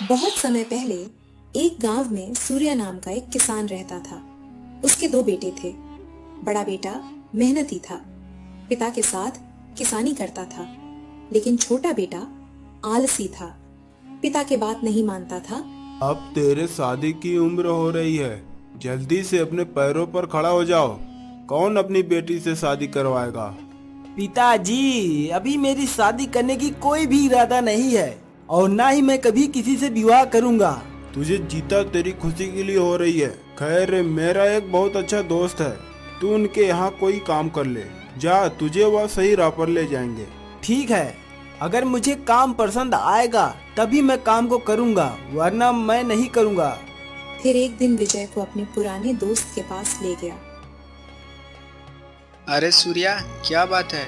बहुत समय पहले एक गांव में सूर्या नाम का एक किसान रहता था। उसके दो बेटे थे। बड़ा बेटा मेहनती था, पिता के साथ किसानी करता था, लेकिन छोटा बेटा आलसी था, पिता के बात नहीं मानता था। अब तेरे शादी की उम्र हो रही है, जल्दी से अपने पैरों पर खड़ा हो जाओ। कौन अपनी बेटी से शादी करवाएगा? पिताजी, अभी मेरी शादी करने की कोई भी इरादा नहीं है और ना ही मैं कभी किसी से विवाह करूंगा। तुझे जीता तेरी खुशी के लिए हो रही है। खैर, मेरा एक बहुत अच्छा दोस्त है, तू उनके यहाँ कोई काम कर ले। जा, तुझे वह सही राह पर ले जाएंगे। ठीक है, अगर मुझे काम पसंद आएगा तभी मैं काम को करूंगा, वरना मैं नहीं करूंगा। फिर एक दिन विजय को अपने पुराने दोस्त के पास ले गया। अरे सूर्या, क्या बात है?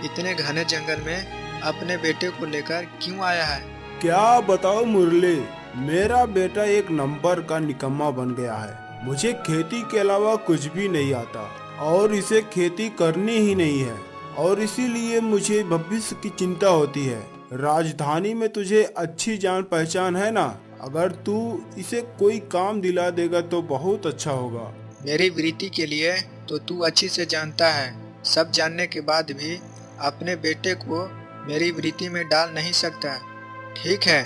इतने घने जंगल में अपने बेटे को लेकर क्यों आया है? क्या बताओ मुरली, मेरा बेटा एक नंबर का निकम्मा बन गया है। मुझे खेती के अलावा कुछ भी नहीं आता और इसे खेती करनी ही नहीं है, और इसीलिए मुझे भविष्य की चिंता होती है। राजधानी में तुझे अच्छी जान पहचान है ना, अगर तू इसे कोई काम दिला देगा तो बहुत अच्छा होगा। मेरी वृत्ति के लिए तो तू अच्छी से जानता है। सब जानने के बाद भी अपने बेटे को मेरी वृत्ति में डाल नहीं सकता। ठीक है,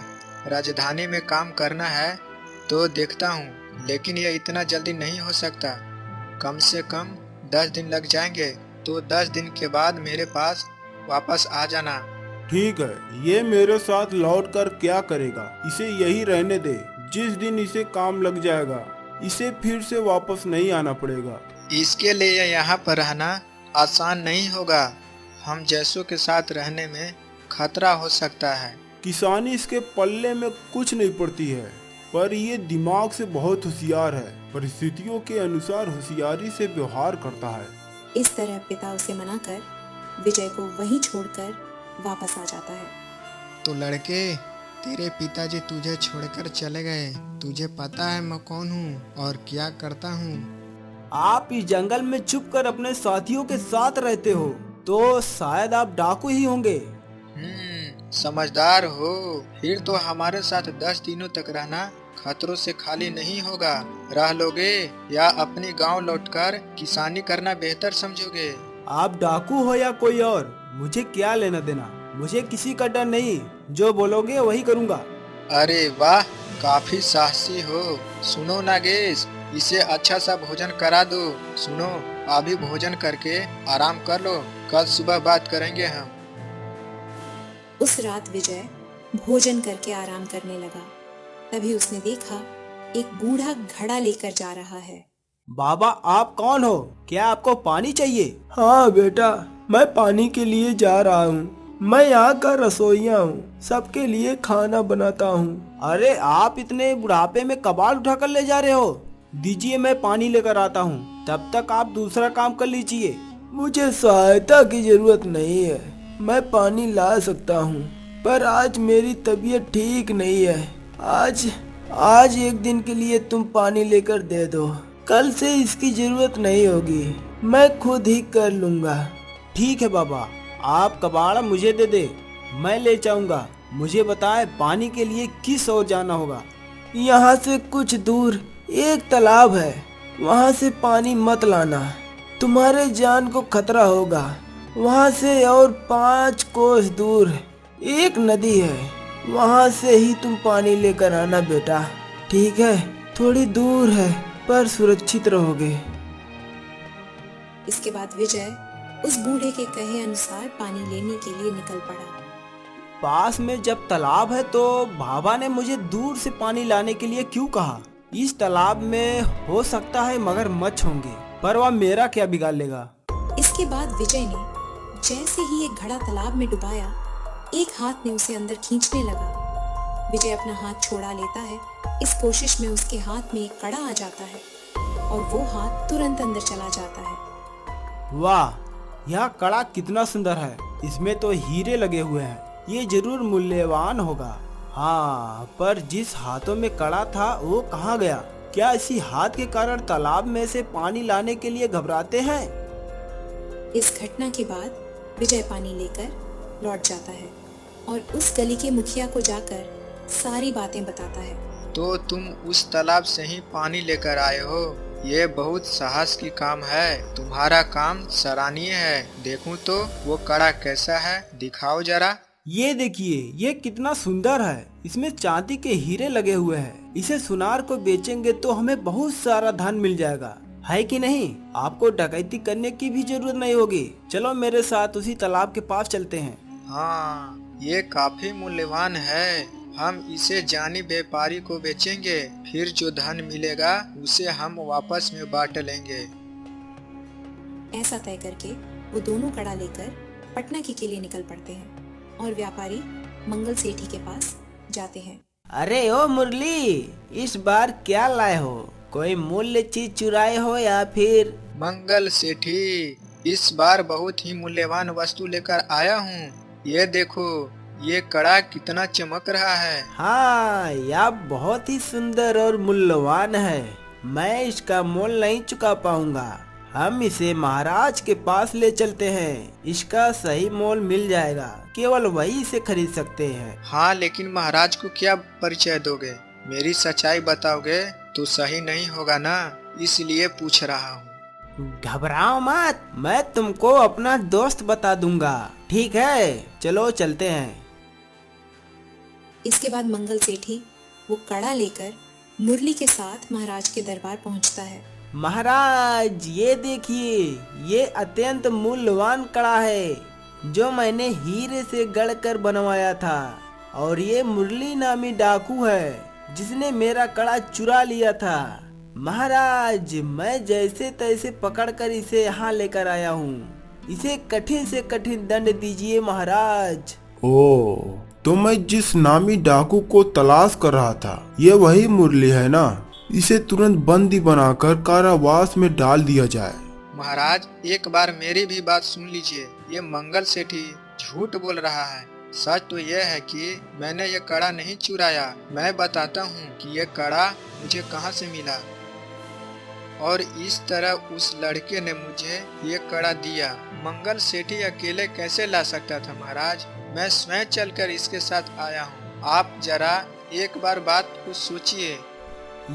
राजधानी में काम करना है तो देखता हूँ, लेकिन यह इतना जल्दी नहीं हो सकता। कम से कम 10 दिन लग जाएंगे, तो 10 दिन के बाद मेरे पास वापस आ जाना। ठीक है, ये मेरे साथ लौट कर क्या करेगा? इसे यही रहने दे। जिस दिन इसे काम लग जाएगा, इसे फिर से वापस नहीं आना पड़ेगा। इसके लिए यहाँ पर रहना आसान नहीं होगा। हम जैसों के साथ रहने में खतरा हो सकता है। किसानी इसके पल्ले में कुछ नहीं पड़ती है, पर ये दिमाग से बहुत होशियार है। परिस्थितियों के अनुसार होशियारी से व्यवहार करता है। इस तरह पिता उसे मनाकर विजय को वहीं छोड़कर वापस आ जाता है। तो लड़के, तेरे पिताजी तुझे छोड़कर चले गए। तुझे पता है मैं कौन हूँ और क्या करता हूँ? आप इस जंगल में छुप कर अपने साथियों के साथ रहते हो, तो शायद आप डाकू ही होंगे। समझदार हो। फिर तो हमारे साथ 10 दिनों तक रहना खतरों से खाली नहीं होगा। रह लोगे या अपने गांव लौटकर किसानी करना बेहतर समझोगे? आप डाकू हो या कोई और, मुझे क्या लेना देना। मुझे किसी का डर नहीं, जो बोलोगे वही करूँगा। अरे वाह, काफी साहसी हो। सुनो नागेश, इसे अच्छा सा भोजन करा दो। सुनो, अभी भोजन करके आराम कर लो, कल सुबह बात करेंगे हम। उस रात विजय भोजन करके आराम करने लगा। तभी उसने देखा एक बूढ़ा घड़ा लेकर जा रहा है। बाबा, आप कौन हो? क्या आपको पानी चाहिए? हाँ बेटा, मैं पानी के लिए जा रहा हूँ। मैं यहाँ का रसोइया हूँ, सबके लिए खाना बनाता हूँ। अरे, आप इतने बुढ़ापे में कबाड़ उठाकर ले जा रहे हो? दीजिए, मैं पानी लेकर आता हूँ, तब तक आप दूसरा काम कर लीजिए। मुझे सहायता की जरूरत नहीं है, मैं पानी ला सकता हूँ, पर आज मेरी तबीयत ठीक नहीं है। आज एक दिन के लिए तुम पानी लेकर दे दो, कल से इसकी जरूरत नहीं होगी, मैं खुद ही कर लूँगा। ठीक है बाबा, आप कबाड़ा मुझे दे दे, मैं ले जाऊँगा। मुझे बताए पानी के लिए किस ओर जाना होगा? यहाँ से कुछ दूर एक तालाब है, वहाँ से पानी मत लाना, तुम्हारे जान को खतरा होगा। वहाँ से और 5 कोस दूर एक नदी है, वहाँ से ही तुम पानी लेकर आना बेटा। ठीक है, थोड़ी दूर है पर सुरक्षित रहोगे। इसके बाद विजय उस बूढ़े के कहे अनुसार पानी लेने के लिए निकल पड़ा। पास में जब तालाब है तो बाबा ने मुझे दूर से पानी लाने के लिए क्यों कहा? इस तालाब में हो सकता है मगरमच्छ होंगे, पर वह मेरा क्या बिगाड़ लेगा। इसके बाद विजय ने जैसे ही एक घड़ा तालाब में डुबाया, एक हाथ ने उसे अंदर खींचने लगा। विजय अपना हाथ छोड़ा लेता है। इस कोशिश में उसके हाथ में एक कड़ा आ जाता है और वो हाथ तुरंत अंदर चला जाता है। वाह, यह कड़ा कितना सुंदर है, इसमें तो हीरे लगे हुए हैं, ये जरूर मूल्यवान होगा। हाँ, पर जिस हाथों में कड़ा था वो कहाँ गया? क्या इसी हाथ के कारण तालाब में से पानी लाने के लिए घबराते हैं? इस घटना के बाद विजय पानी लेकर लौट जाता है और उस गली के मुखिया को जाकर सारी बातें बताता है। तो तुम उस तालाब से ही पानी लेकर आए हो? ये बहुत साहस की काम है। तुम्हारा काम सराहनीय है। देखूं तो वो कड़ा कैसा है, दिखाओ जरा। ये देखिए, ये कितना सुंदर है। इसमें चांदी के हीरे लगे हुए हैं। इसे सुनार को बेचेंगे तो हमें बहुत सारा धन मिल जाएगा, है कि नहीं? आपको डकैती करने की भी जरूरत नहीं होगी। चलो मेरे साथ उसी तालाब के पास चलते हैं। हाँ, ये काफी मूल्यवान है। हम इसे जानी व्यापारी को बेचेंगे, फिर जो धन मिलेगा उसे हम वापस में बांट लेंगे। ऐसा तय करके वो दोनों कड़ा लेकर पटना के लिए निकल पड़ते हैं और व्यापारी मंगल सेठी के पास जाते हैं। अरे ओ मुरली, इस बार क्या लाए हो? कोई मूल्य चीज चुराए हो या फिर? मंगल सेठी, इस बार बहुत ही मूल्यवान वस्तु लेकर आया हूँ। ये देखो, ये कड़ा कितना चमक रहा है। हाँ, यह बहुत ही सुंदर और मूल्यवान है। मैं इसका मोल नहीं चुका पाऊंगा। हम इसे महाराज के पास ले चलते हैं। इसका सही मोल मिल जाएगा, केवल वही इसे खरीद सकते हैं। हाँ, लेकिन महाराज को क्या परिचय दोगे? मेरी सच्चाई बताओगे तो सही नहीं होगा ना, इसलिए पूछ रहा हूँ। घबराओ मत, मैं तुमको अपना दोस्त बता दूंगा। ठीक है, चलो चलते हैं। इसके बाद मंगल सेठी वो कड़ा लेकर मुरली के साथ महाराज के दरबार पहुंचता है। महाराज, ये देखिए, ये अत्यंत मूल्यवान कड़ा है जो मैंने हीरे से गढ़कर बनवाया था। और ये मुरली नामी डाकू है जिसने मेरा कड़ा चुरा लिया था। महाराज, मैं जैसे तैसे पकड़कर इसे यहाँ लेकर आया हूँ। इसे कठिन से कठिन दंड दीजिए महाराज। ओ, तो मैं जिस नामी डाकू को तलाश कर रहा था, ये वही मुरली है ना? इसे तुरंत बंदी बनाकर कारावास में डाल दिया जाए। महाराज, एक बार मेरी भी बात सुन लीजिए। ये मंगल सेठी झूठ बोल रहा है। सच तो यह है कि मैंने ये कड़ा नहीं चुराया। मैं बताता हूँ कि ये कड़ा मुझे कहाँ से मिला। और इस तरह उस लड़के ने मुझे ये कड़ा दिया। मंगल सेठी अकेले कैसे ला सकता था महाराज? मैं स्वयं चलकर इसके साथ आया हूँ। आप जरा एक बार बात को सोचिए।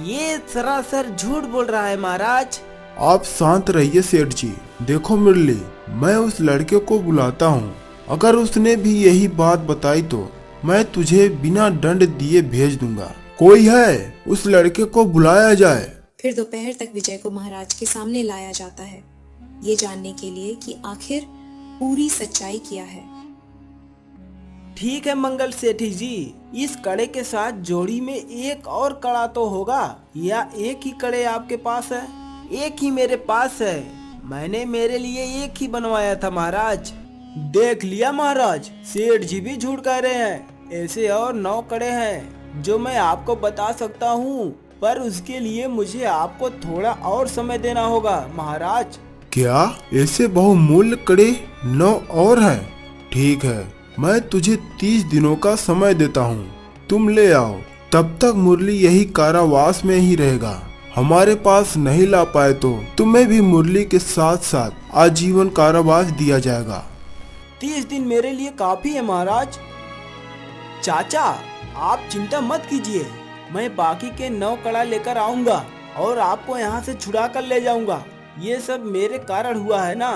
ये सरासर झूठ बोल रहा है महाराज। आप शांत रहिए सेठ जी। देखो मुरली, मैं उस लड़के को बुलाता हूँ। अगर उसने भी यही बात बताई तो मैं तुझे बिना दंड दिए भेज दूंगा। कोई है? उस लड़के को बुलाया जाए। फिर दोपहर तक विजय को महाराज के सामने लाया जाता है, ये जानने के लिए कि आखिर पूरी सच्चाई क्या है। ठीक है मंगल सेठी जी, इस कड़े के साथ जोड़ी में एक और कड़ा तो होगा, या एक ही कड़े आपके पास है? एक ही मेरे पास है। मैंने मेरे लिए एक ही बनवाया था महाराज। देख लिया महाराज, सेठ जी भी झूठ कह रहे हैं। ऐसे और 9 कड़े हैं जो मैं आपको बता सकता हूँ, पर उसके लिए मुझे आपको थोड़ा और समय देना होगा महाराज। क्या ऐसे बहुमूल्य कड़े 9 और हैं? ठीक है, मैं तुझे 30 दिनों का समय देता हूँ। तुम ले आओ। तब तक मुरली यही कारावास में ही रहेगा। हमारे पास नहीं ला पाए तो तुम्हें भी मुरली के साथ साथ आजीवन कारावास दिया जाएगा। 30 दिन मेरे लिए काफी है महाराज। चाचा, आप चिंता मत कीजिए, मैं बाकी के 9 कड़ा लेकर आऊंगा और आपको यहाँ से छुड़ा कर ले जाऊंगा। ये सब मेरे कारण हुआ है ना,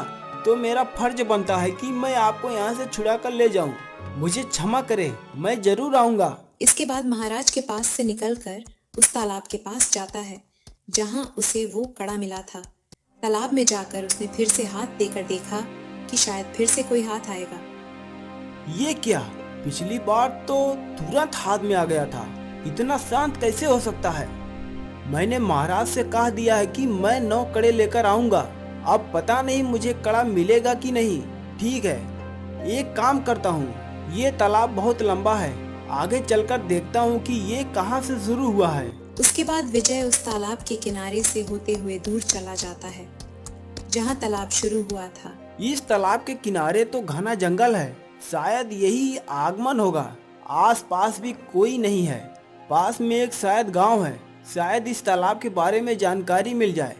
तो मेरा फर्ज बनता है कि मैं आपको यहाँ से छुड़ा कर ले जाऊं। मुझे क्षमा करें, मैं जरूर आऊंगा। इसके बाद महाराज के पास से निकलकर उस तालाब के पास जाता है जहां उसे वो कड़ा मिला था। तालाब में जाकर उसने फिर से हाथ देकर देखा कि शायद फिर से कोई हाथ आएगा। ये क्या, पिछली बार तो तुरंत हाथ में आ गया था, इतना शांत कैसे हो सकता है? मैंने महाराज से कह दिया है कि मैं 9 कड़े लेकर आऊंगा। अब पता नहीं मुझे कड़ा मिलेगा कि नहीं। ठीक है, एक काम करता हूँ, ये तालाब बहुत लंबा है, आगे चलकर देखता हूँ कि ये कहाँ से शुरू हुआ है। उसके बाद विजय उस तालाब के किनारे से होते हुए दूर चला जाता है जहाँ तालाब शुरू हुआ था। इस तालाब के किनारे तो घना जंगल है, शायद यही आगमन होगा। आसपास भी कोई नहीं है। पास में एक शायद गांव है, शायद इस तालाब के बारे में जानकारी मिल जाए।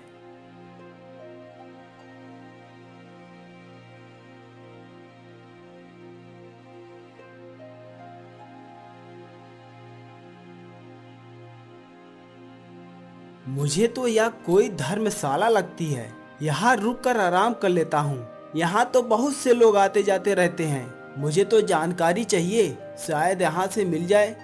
मुझे तो यह कोई धर्मशाला लगती है। यहाँ रुक कर आराम कर लेता हूँ। यहाँ तो बहुत से लोग आते जाते रहते हैं। मुझे तो जानकारी चाहिए, शायद यहाँ से मिल जाए।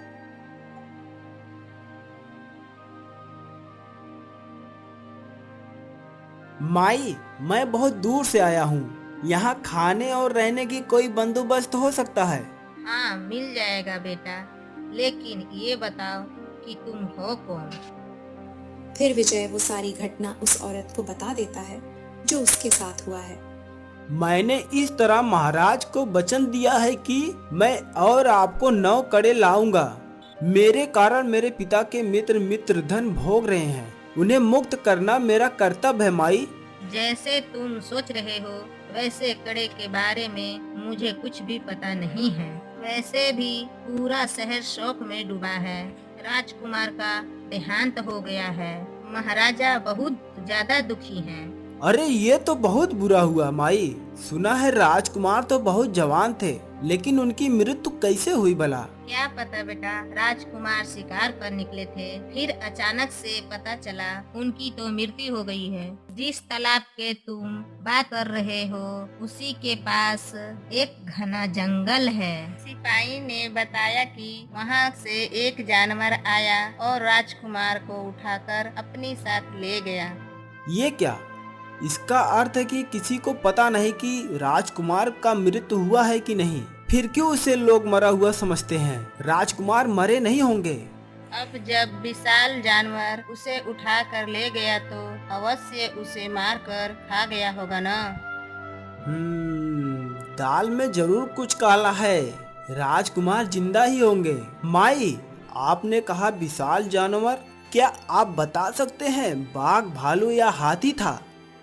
माई, मैं बहुत दूर से आया हूँ। यहाँ खाने और रहने की कोई बंदोबस्त हो सकता है? हाँ, मिल जाएगा बेटा, लेकिन ये बताओ कि तुम हो कौन? फिर विजय वो सारी घटना उस औरत को बता देता है जो उसके साथ हुआ है। मैंने इस तरह महाराज को वचन दिया है कि मैं और आपको 9 कड़े लाऊंगा। मेरे कारण मेरे पिता के मित्र धन भोग रहे हैं। उन्हें मुक्त करना मेरा कर्तव्य है माई। जैसे तुम सोच रहे हो वैसे कड़े के बारे में मुझे कुछ भी पता नहीं है। वैसे भी पूरा शहर शोक में डूबा है। राजकुमार का देहांत हो गया है। महाराजा बहुत ज्यादा दुखी हैं। अरे ये तो बहुत बुरा हुआ माई। सुना है राजकुमार तो बहुत जवान थे, लेकिन उनकी मृत्यु कैसे हुई भला? क्या पता बेटा, राजकुमार शिकार पर निकले थे, फिर अचानक से पता चला उनकी तो मृत्यु हो गई है। जिस तालाब के तुम बात कर रहे हो उसी के पास एक घना जंगल है। सिपाही ने बताया कि वहाँ से एक जानवर आया और राजकुमार को उठाकर अपने साथ ले गया। ये क्या? इसका अर्थ है कि किसी को पता नहीं कि राजकुमार का मृत्यु हुआ है कि नहीं। फिर क्यों उसे लोग मरा हुआ समझते हैं? राजकुमार मरे नहीं होंगे। अब जब विशाल जानवर उसे उठा कर ले गया तो अवश्य उसे मार कर खा गया होगा ना। दाल में जरूर कुछ काला है। राजकुमार जिंदा ही होंगे। माई, आपने कहा विशाल जानवर, क्या आप बता सकते हैं बाघ, भालू या हाथी था?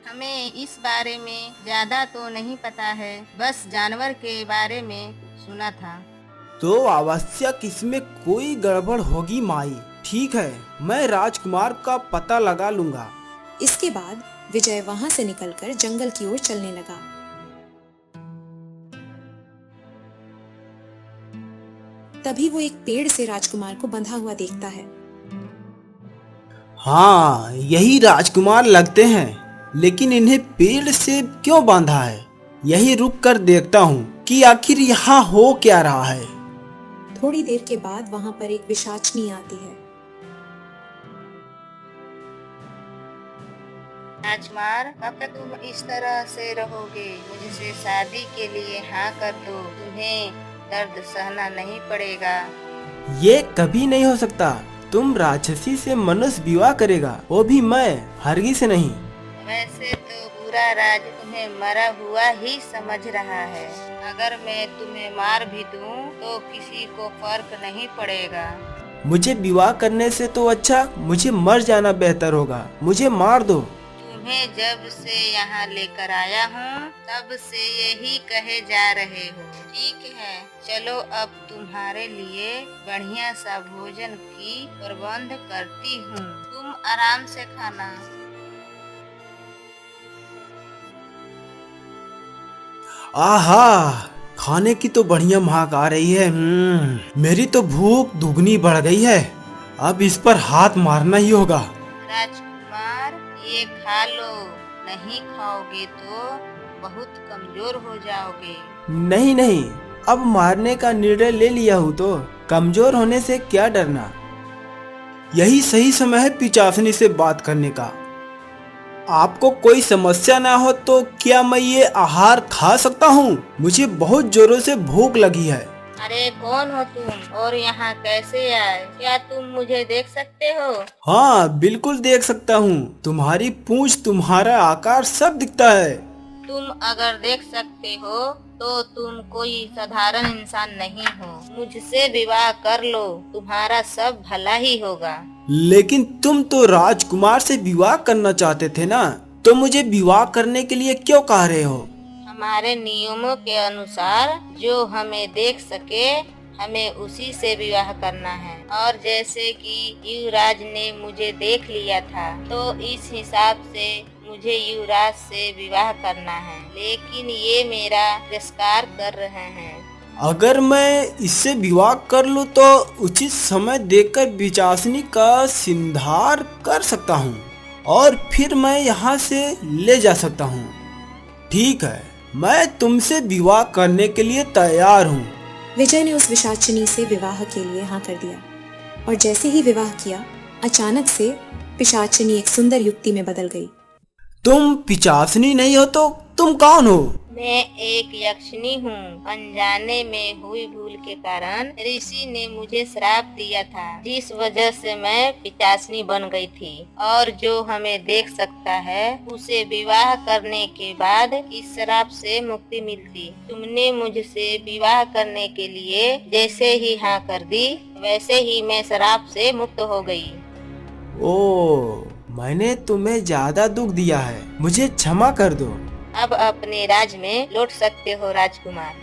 हमें इस बारे में ज्यादा तो नहीं पता है, बस जानवर के बारे में सुना था। तो आवश्यक इसमें कोई गड़बड़ होगी माई। ठीक है, मैं राजकुमार का पता लगा लूंगा। इसके बाद विजय वहाँ से निकलकर जंगल की ओर चलने लगा। तभी वो एक पेड़ से राजकुमार को बंधा हुआ देखता है। हाँ, यही राजकुमार लगते हैं, लेकिन इन्हें पेड़ से क्यों बांधा है? यही रुक कर देखता हूँ कि आखिर यहाँ हो क्या रहा है। थोड़ी देर के बाद वहाँ पर एक पिशाचनी आती है। राजकुमार, कब तक तुम इस तरह से रहोगे? मुझसे शादी के लिए हाँ कर दो, तुम्हें दर्द सहना नहीं पड़ेगा। ये कभी नहीं हो सकता। तुम राक्षसी से मनुष्य विवाह करेगा, वो भी मैं, हरगिज से नहीं। वैसे तो पूरा राज तुम्हें मरा हुआ ही समझ रहा है। अगर मैं तुम्हें मार भी दूं तो किसी को फर्क नहीं पड़ेगा। मुझे विवाह करने से तो अच्छा मुझे मर जाना बेहतर होगा। मुझे मार दो। तुम्हें जब से यहाँ लेकर आया हूँ तब से यही कहे जा रहे हो। ठीक है, चलो अब तुम्हारे लिए बढ़िया सा भोजन की प्रबंध करती हूँ, तुम आराम से खाना। आहा, खाने की तो बढ़िया महक आ रही है। मेरी तो भूख दुगनी बढ़ गई है। अब इस पर हाथ मारना ही होगा। राजकुमार, ये खा लो, नहीं खाओगे तो बहुत कमजोर हो जाओगे। नहीं नहीं, अब मारने का निर्णय ले लिया हूँ तो कमजोर होने से क्या डरना। यही सही समय है पिचासनी से बात करने का। आपको कोई समस्या ना हो तो क्या मैं ये आहार खा सकता हूँ? मुझे बहुत जोरों से भूख लगी है। अरे कौन हो तुम और यहाँ कैसे आए? क्या तुम मुझे देख सकते हो? हाँ, बिल्कुल देख सकता हूँ। तुम्हारी पूंछ, तुम्हारा आकार सब दिखता है। तुम अगर देख सकते हो तो तुम कोई साधारण इंसान नहीं हो। मुझसे विवाह कर लो, तुम्हारा सब भला ही होगा। लेकिन तुम तो राजकुमार से विवाह करना चाहते थे ना, तो मुझे विवाह करने के लिए क्यों कह रहे हो? हमारे नियमों के अनुसार जो हमें देख सके हमें उसी से विवाह करना है। और जैसे कि युवराज ने मुझे देख लिया था तो इस हिसाब से मुझे युवराज से विवाह करना है। लेकिन ये मेरा तिरस्कार कर रहे हैं। अगर मैं इससे विवाह कर लूं तो उचित समय देखकर पिशाचिनी का सिंधार कर सकता हूं और फिर मैं यहाँ से ले जा सकता हूँ। ठीक है, मैं तुमसे विवाह करने के लिए तैयार हूँ। विजय ने उस पिशाचिनी से विवाह के लिए हाँ कर दिया और जैसे ही विवाह किया अचानक से पिशाचिनी एक सुंदर युवती में बदल गई। तुम पिशाचिनी नहीं हो तो तुम कौन हो? मैं एक यक्षिणी हूँ। अनजाने में हुई भूल के कारण ऋषि ने मुझे श्राप दिया था, जिस वजह से मैं पिशाचिनी बन गई थी। और जो हमें देख सकता है उसे विवाह करने के बाद इस श्राप से मुक्ति मिलती। तुमने मुझसे विवाह करने के लिए जैसे ही हाँ कर दी वैसे ही मैं श्राप से मुक्त हो गई। ओह, मैंने तुम्हें ज्यादा दुख दिया है, मुझे क्षमा कर दो। अब अपने राज में लौट सकते हो राजकुमार।